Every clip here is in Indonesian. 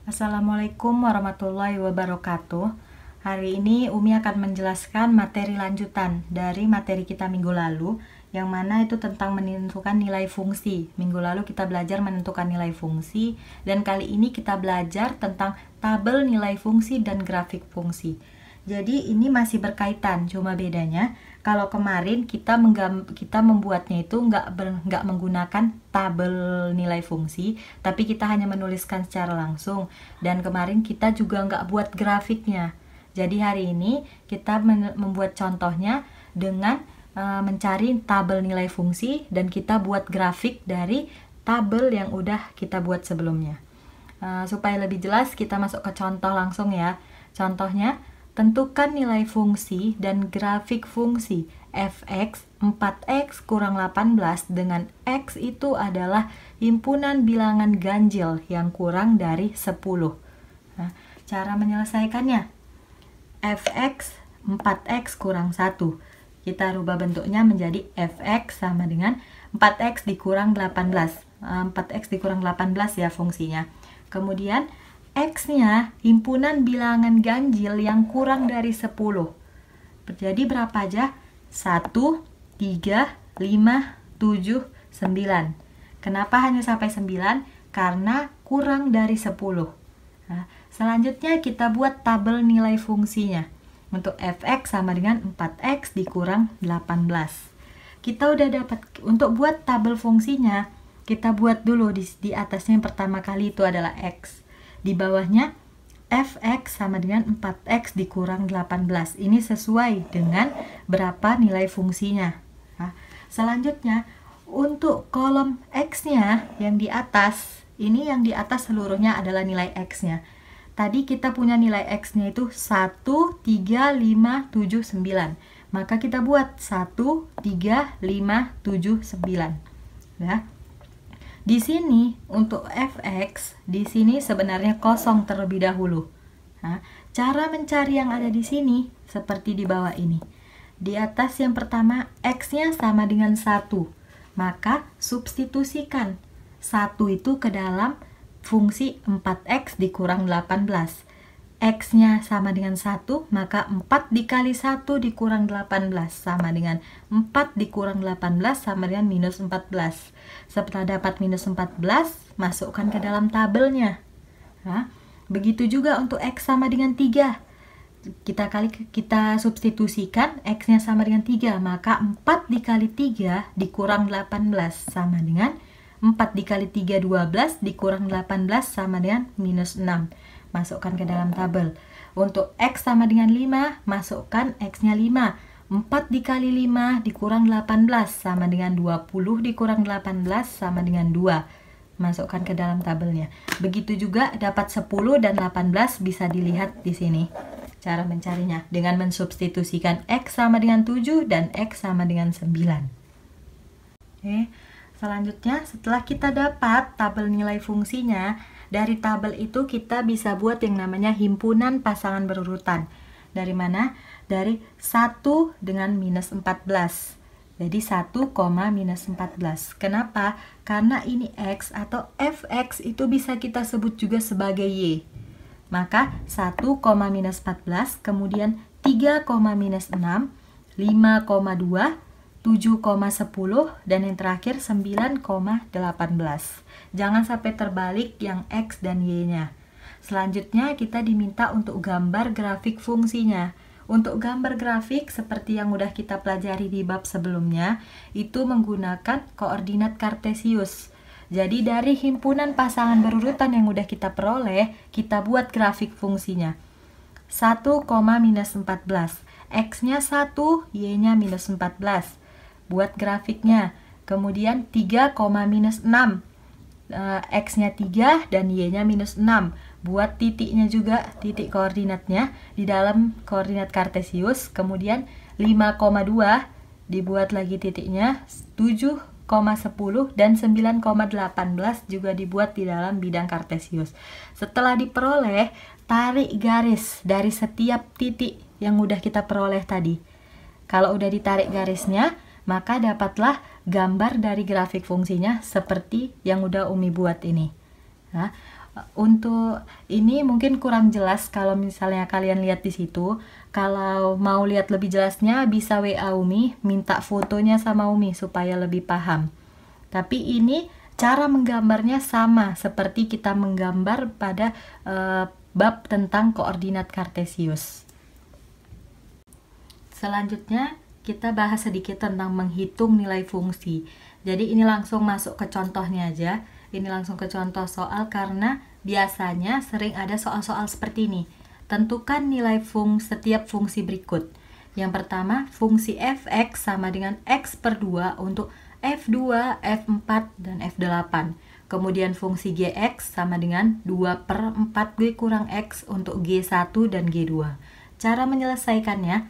Assalamualaikum warahmatullahi wabarakatuh. Hari ini Umi akan menjelaskan materi lanjutan dari materi kita minggu lalu, yang mana itu tentang menentukan nilai fungsi. Minggu lalu kita belajar menentukan nilai fungsi, dan kali ini kita belajar tentang tabel nilai fungsi dan grafik fungsi. Jadi ini masih berkaitan, cuma bedanya kalau kemarin kita membuatnya itu nggak menggunakan tabel nilai fungsi, tapi kita hanya menuliskan secara langsung. Dan kemarin kita juga nggak buat grafiknya. Jadi hari ini kita membuat contohnya dengan mencari tabel nilai fungsi, dan kita buat grafik dari tabel yang udah kita buat sebelumnya. Supaya lebih jelas, kita masuk ke contoh langsung ya. Contohnya, tentukan nilai fungsi dan grafik fungsi f(x) 4x kurang 18 dengan x itu adalah himpunan bilangan ganjil yang kurang dari 10. Nah, cara menyelesaikannya, f(x) 4x kurang 1. Kita rubah bentuknya menjadi f(x) sama dengan 4x dikurang 18. 4x dikurang 18 ya fungsinya. Kemudian X-nya himpunan bilangan ganjil yang kurang dari 10. Jadi berapa aja? 1, 3, 5, 7, 9. Kenapa hanya sampai 9? Karena kurang dari 10. Nah, selanjutnya kita buat tabel nilai fungsinya. Untuk f(x) sama dengan 4x dikurang 18. Kita udah dapat. Untuk buat tabel fungsinya, kita buat dulu di atasnya yang pertama kali itu adalah x. Di bawahnya f(x) sama dengan 4x dikurang 18. Ini sesuai dengan berapa nilai fungsinya. Nah, selanjutnya untuk kolom x-nya yang di atas, ini yang di atas seluruhnya adalah nilai x-nya. Tadi kita punya nilai x-nya itu 1, 3, 5, 7, 9. Maka kita buat 1, 3, 5, 7, 9. Ya. Di sini untuk fx, di sini sebenarnya kosong terlebih dahulu. Nah, cara mencari yang ada di sini seperti di bawah ini. Di atas yang pertama x-nya sama dengan 1. Maka substitusikan 1 itu ke dalam fungsi 4x dikurang 18. X-nya sama dengan 1, maka 4 dikali 1 dikurang 18 sama dengan 4 dikurang 18 sama dengan minus 14. Setelah dapat minus 14, masukkan ke dalam tabelnya. Nah, begitu juga untuk X sama dengan 3. Kita substitusikan X-nya sama dengan 3, maka 4 dikali 3 dikurang 18 sama dengan 4 dikali 3, 12 dikurang 18 sama dengan minus 6. Masukkan ke dalam tabel. Untuk X sama dengan 5, masukkan X-nya 5. 4 dikali 5 dikurang 18 sama dengan 20 dikurang 18 sama dengan 2. Masukkan ke dalam tabelnya. Begitu juga dapat 10 dan 18 bisa dilihat di sini. Cara mencarinya dengan mensubstitusikan X sama dengan 7 dan X sama dengan 9. Oke. Selanjutnya, setelah kita dapat tabel nilai fungsinya, dari tabel itu kita bisa buat yang namanya himpunan pasangan berurutan. Dari mana? Dari 1 dengan minus 14. Jadi 1, minus 14. Kenapa? Karena ini X atau fx itu bisa kita sebut juga sebagai Y. Maka 1, minus 14, kemudian 3, minus 6, 5,2, 7,10, dan yang terakhir 9,18. Jangan sampai terbalik yang X dan Y-nya. Selanjutnya kita diminta untuk gambar grafik fungsinya. Untuk gambar grafik seperti yang udah kita pelajari di bab sebelumnya, itu menggunakan koordinat kartesius. Jadi dari himpunan pasangan berurutan yang udah kita peroleh, kita buat grafik fungsinya. 1, minus 14. X-nya 1, Y-nya minus 14. Buat grafiknya. Kemudian 3, minus 6. X-nya 3 dan Y-nya minus 6. Buat titiknya juga, titik koordinatnya di dalam koordinat kartesius. Kemudian 5,2 dibuat lagi titiknya, 7,10 dan 9,18 juga dibuat di dalam bidang kartesius. Setelah diperoleh, tarik garis dari setiap titik yang udah kita peroleh tadi. Kalau udah ditarik garisnya, maka dapatlah gambar dari grafik fungsinya seperti yang udah Umi buat ini. Nah, Untuk ini mungkin kurang jelas kalau misalnya kalian lihat di situ. Kalau mau lihat lebih jelasnya bisa WA Umi, minta fotonya sama Umi supaya lebih paham. Tapi ini cara menggambarnya sama seperti kita menggambar pada bab tentang koordinat kartesius. Selanjutnya kita bahas sedikit tentang menghitung nilai fungsi. Jadi ini langsung masuk ke contohnya aja. Ini langsung ke contoh soal karena biasanya sering ada soal-soal seperti ini. Tentukan nilai setiap fungsi berikut. Yang pertama, fungsi fx sama dengan x per 2 untuk f2, f4, dan f8. Kemudian fungsi gx sama dengan 2 per 4g kurang x untuk g1 dan g2. Cara menyelesaikannya,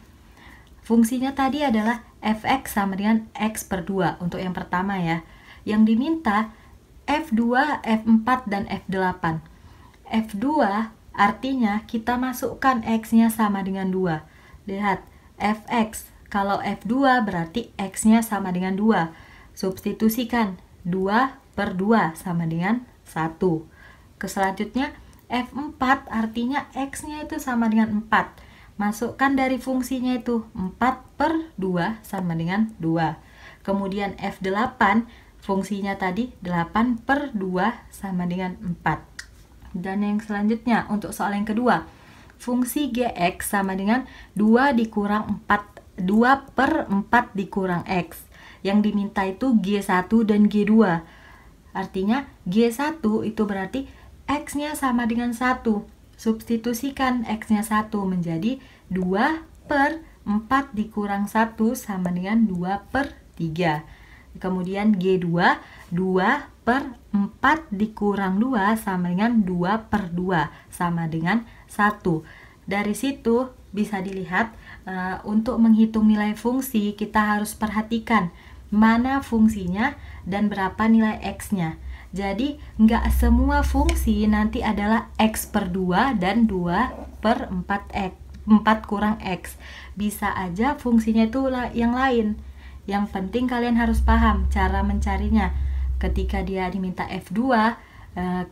fungsinya tadi adalah fx sama dengan x per 2 untuk yang pertama ya. Yang diminta f2, f4, dan f8. f2 artinya kita masukkan x-nya sama dengan 2. Lihat, fx. Kalau f2 berarti x-nya sama dengan 2. Substitusikan 2 per 2 sama dengan 1. Selanjutnya, f4 artinya x-nya itu sama dengan 4. Masukkan dari fungsinya itu 4 per 2 sama dengan 2. Kemudian f8 fungsinya tadi 8 per 2 sama dengan 4. Dan yang selanjutnya untuk soal yang kedua, fungsi gx sama dengan 2 dikurang 4, 2 per 4 dikurang x. Yang diminta itu g1 dan g2. Artinya g1 itu berarti x-nya sama dengan 1. Substitusikan x-nya 1 menjadi 2 per 4 dikurang 1 sama dengan 2 per 3. Kemudian G2, 2 per 4 dikurang 2 sama dengan 2 per 2 sama dengan 1. Dari situ bisa dilihat untuk menghitung nilai fungsi kita harus perhatikan mana fungsinya dan berapa nilai X-nya. Jadi nggak semua fungsi nanti adalah X per 2 dan 2 per 4X, 4 kurang X. Bisa aja fungsinya itu yang lain. Yang penting kalian harus paham cara mencarinya. Ketika dia diminta F2,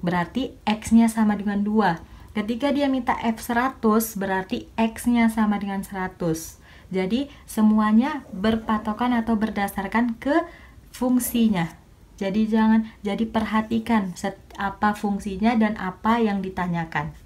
berarti X-nya sama dengan 2. Ketika dia minta F100, berarti X-nya sama dengan 100. Jadi semuanya berpatokan atau berdasarkan ke fungsinya. Jadi perhatikan apa fungsinya dan apa yang ditanyakan.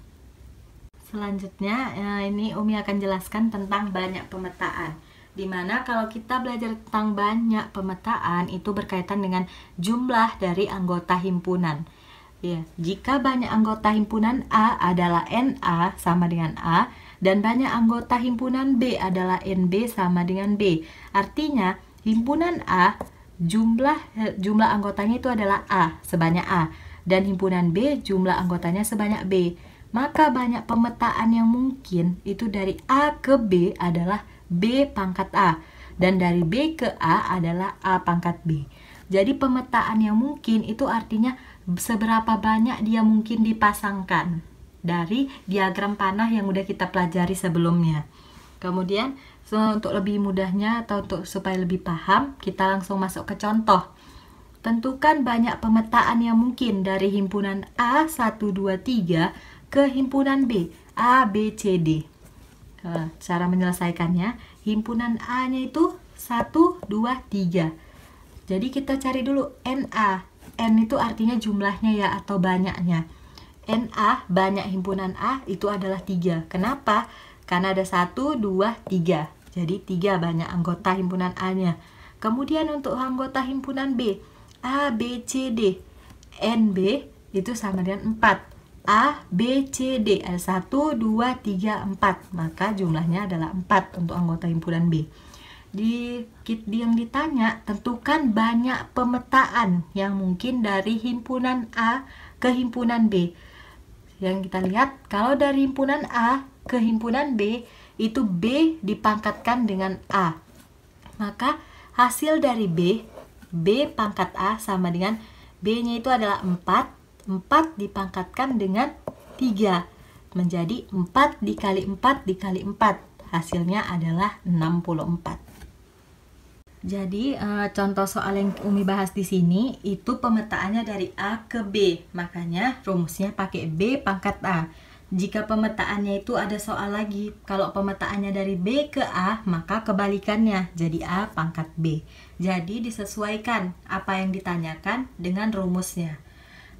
Selanjutnya ini Umi akan jelaskan tentang banyak pemetaan. Dimana kalau kita belajar tentang banyak pemetaan itu berkaitan dengan jumlah dari anggota himpunan. Ya, jika banyak anggota himpunan A adalah NA sama dengan A dan banyak anggota himpunan B adalah NB sama dengan B. Artinya himpunan A jumlah anggotanya itu adalah A sebanyak A dan himpunan B jumlah anggotanya sebanyak B. Maka banyak pemetaan yang mungkin itu dari A ke B adalah B pangkat A dan dari B ke A adalah A pangkat B. Jadi pemetaan yang mungkin itu artinya seberapa banyak dia mungkin dipasangkan dari diagram panah yang udah kita pelajari sebelumnya. Kemudian untuk lebih mudahnya atau supaya lebih paham, kita langsung masuk ke contoh. Tentukan banyak pemetaan yang mungkin dari himpunan A 1, 2, 3 ke himpunan B A, B, C, D. Cara menyelesaikannya, himpunan A-nya itu 1, 2, 3. Jadi kita cari dulu NA. N itu artinya jumlahnya ya atau banyaknya. NA, banyak himpunan A itu adalah 3. Kenapa? Karena ada 1, 2, 3. Jadi 3 banyak anggota himpunan A-nya. Kemudian untuk anggota himpunan B, A, B, C, D. NB itu sama dengan 4. A, B, C, D ada 1, 2, 3, 4. Maka jumlahnya adalah 4 untuk anggota himpunan B. Yang ditanya, tentukan banyak pemetaan yang mungkin dari himpunan A ke himpunan B. Yang kita lihat, kalau dari himpunan A ke himpunan B, itu B dipangkatkan dengan A. Maka hasil dari B pangkat A sama dengan B-nya itu adalah 4. 4 dipangkatkan dengan 3 menjadi 4 dikali 4 dikali 4. Hasilnya adalah 64. Jadi contoh soal yang Umi bahas di sini itu pemetaannya dari A ke B, makanya rumusnya pakai B pangkat A. Jika pemetaannya itu ada soal lagi, kalau pemetaannya dari B ke A, maka kebalikannya jadi A pangkat B. Jadi disesuaikan apa yang ditanyakan dengan rumusnya.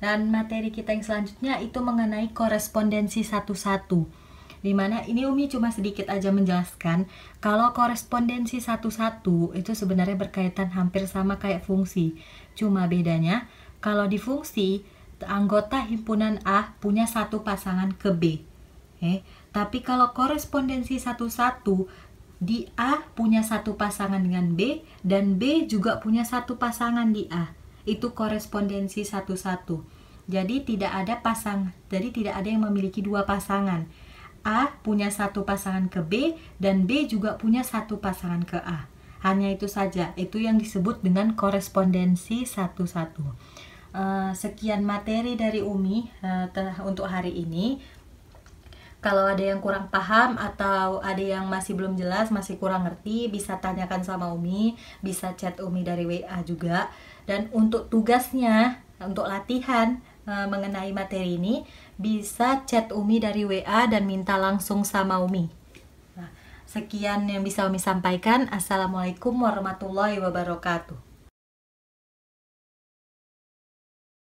Dan materi kita yang selanjutnya itu mengenai korespondensi satu-satu. Dimana ini Umi cuma sedikit aja menjelaskan kalau korespondensi satu-satu itu sebenarnya berkaitan hampir sama kayak fungsi. Cuma bedanya kalau di fungsi anggota himpunan A punya satu pasangan ke B. Tapi kalau korespondensi satu-satu di A punya satu pasangan dengan B dan B juga punya satu pasangan di A. Itu korespondensi satu-satu. Jadi tidak ada yang memiliki dua pasangan. A punya satu pasangan ke B dan B juga punya satu pasangan ke A. Hanya itu saja, itu yang disebut dengan korespondensi satu-satu. Sekian materi dari Umi untuk hari ini. Kalau ada yang kurang paham atau ada yang masih belum jelas, masih kurang ngerti, bisa tanyakan sama Umi, bisa chat Umi dari WA juga. Dan untuk tugasnya, untuk latihan mengenai materi ini, bisa chat Umi dari WA dan minta langsung sama Umi. Nah, sekian yang bisa Umi sampaikan. Assalamualaikum warahmatullahi wabarakatuh.